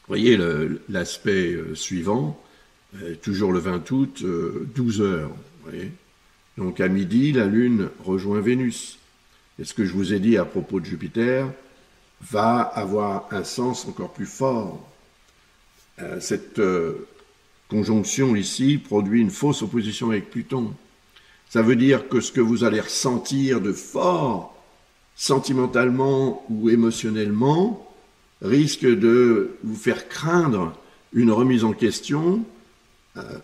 Voyez l'aspect suivant, toujours le 20 août, 12 heures. Voyez. Donc à midi, la Lune rejoint Vénus. Et ce que je vous ai dit à propos de Jupiter va avoir un sens encore plus fort. Cette conjonction ici produit une fausse opposition avec Pluton. Ça veut dire que ce que vous allez ressentir de fort, sentimentalement ou émotionnellement, risque de vous faire craindre une remise en question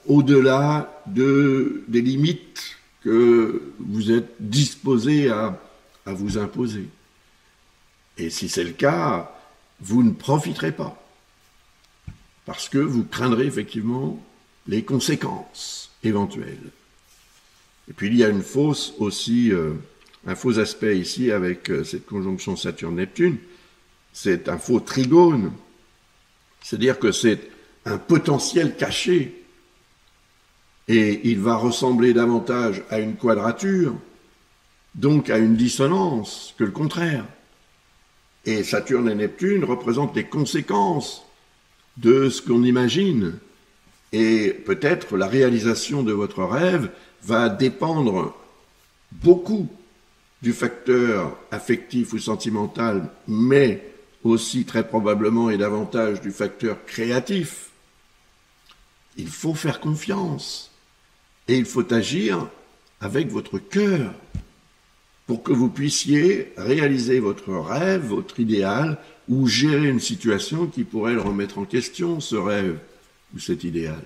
au-delà des limites que vous êtes disposé à vous imposer. Et si c'est le cas, vous ne profiterez pas, parce que vous craindrez effectivement les conséquences éventuelles. Et puis il y a un faux aspect ici avec cette conjonction Saturne-Neptune, c'est un faux trigone, c'est-à-dire que c'est un potentiel caché, et il va ressembler davantage à une quadrature, donc à une dissonance, que le contraire. Et Saturne et Neptune représentent les conséquences de ce qu'on imagine. Et peut-être la réalisation de votre rêve va dépendre beaucoup du facteur affectif ou sentimental, mais aussi très probablement et davantage du facteur créatif. Il faut faire confiance et il faut agir avec votre cœur pour que vous puissiez réaliser votre rêve, votre idéal, ou gérer une situation qui pourrait le remettre en question, ce rêve ou cet idéal.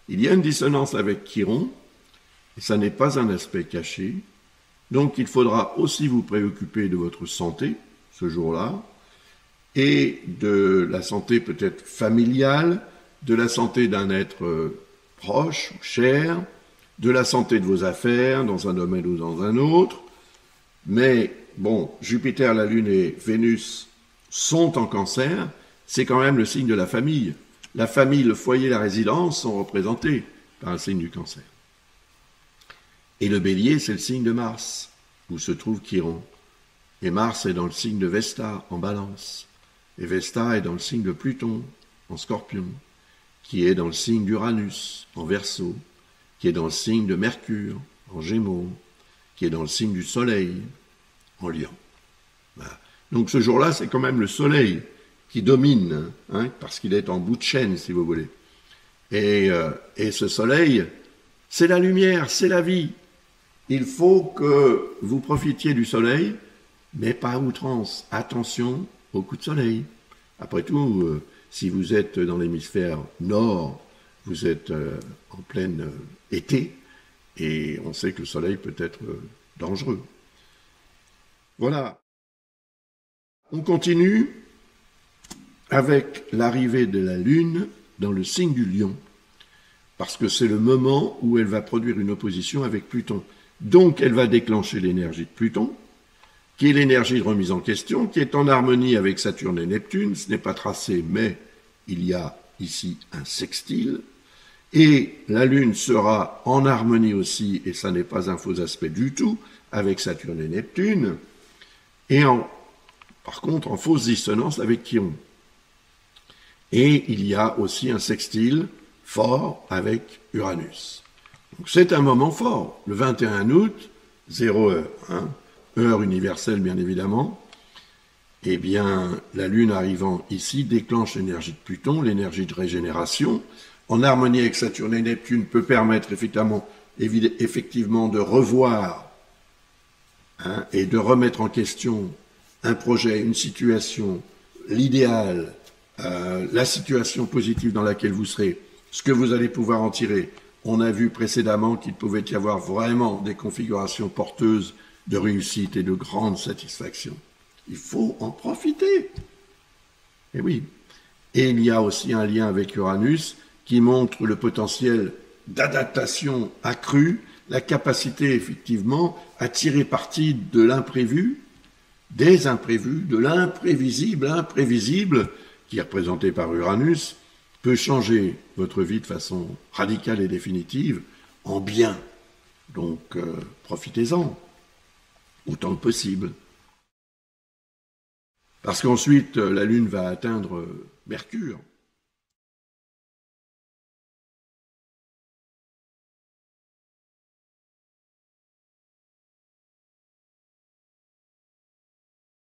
Il y a une dissonance avec Chiron, et ça n'est pas un aspect caché, donc il faudra aussi vous préoccuper de votre santé, ce jour-là, et de la santé peut-être familiale, de la santé d'un être proche ou cher, de la santé de vos affaires dans un domaine ou dans un autre. Mais bon, Jupiter, la Lune et Vénus sont en Cancer, c'est quand même le signe de la famille. La famille, le foyer, la résidence sont représentés par un signe du Cancer. Et le Bélier, c'est le signe de Mars, où se trouve Chiron. Et Mars est dans le signe de Vesta, en Balance. Et Vesta est dans le signe de Pluton, en Scorpion, qui est dans le signe d'Uranus, en Verseau, qui est dans le signe de Mercure, en Gémeaux, qui est dans le signe du Soleil, en Lion. Voilà. Donc ce jour-là, c'est quand même le Soleil qui domine, hein, parce qu'il est en bout de chaîne, si vous voulez. Et ce Soleil, c'est la lumière, c'est la vie. Il faut que vous profitiez du Soleil, mais pas à outrance. Attention au coup de soleil. Après tout, si vous êtes dans l'hémisphère nord, vous êtes en plein été, et on sait que le soleil peut être dangereux. Voilà. On continue avec l'arrivée de la Lune dans le signe du Lion, parce que c'est le moment où elle va produire une opposition avec Pluton. Donc elle va déclencher l'énergie de Pluton, qui est l'énergie de remise en question, qui est en harmonie avec Saturne et Neptune. Ce n'est pas tracé, mais il y a ici un sextile. Et la Lune sera en harmonie aussi, et ça n'est pas un faux aspect du tout, avec Saturne et Neptune, et par contre en fausse dissonance avec Chiron. Et il y a aussi un sextile fort avec Uranus. Donc c'est un moment fort, le 21 août, 0 heure, hein, heure universelle bien évidemment. Eh bien, la Lune arrivant ici déclenche l'énergie de Pluton, l'énergie de régénération, en harmonie avec Saturne et Neptune peut permettre effectivement de revoir, hein, et de remettre en question un projet, une situation, l'idéal, la situation positive dans laquelle vous serez, ce que vous allez pouvoir en tirer. On a vu précédemment qu'il pouvait y avoir vraiment des configurations porteuses de réussite et de grande satisfaction. Il faut en profiter. Et oui. Et il y a aussi un lien avec Uranus qui montre le potentiel d'adaptation accrue, la capacité effectivement à tirer parti de l'imprévu, des imprévus, de l'imprévisible. Imprévisible, qui est représenté par Uranus, peut changer votre vie de façon radicale et définitive en bien. Donc profitez-en autant que possible. Parce qu'ensuite, la Lune va atteindre Mercure.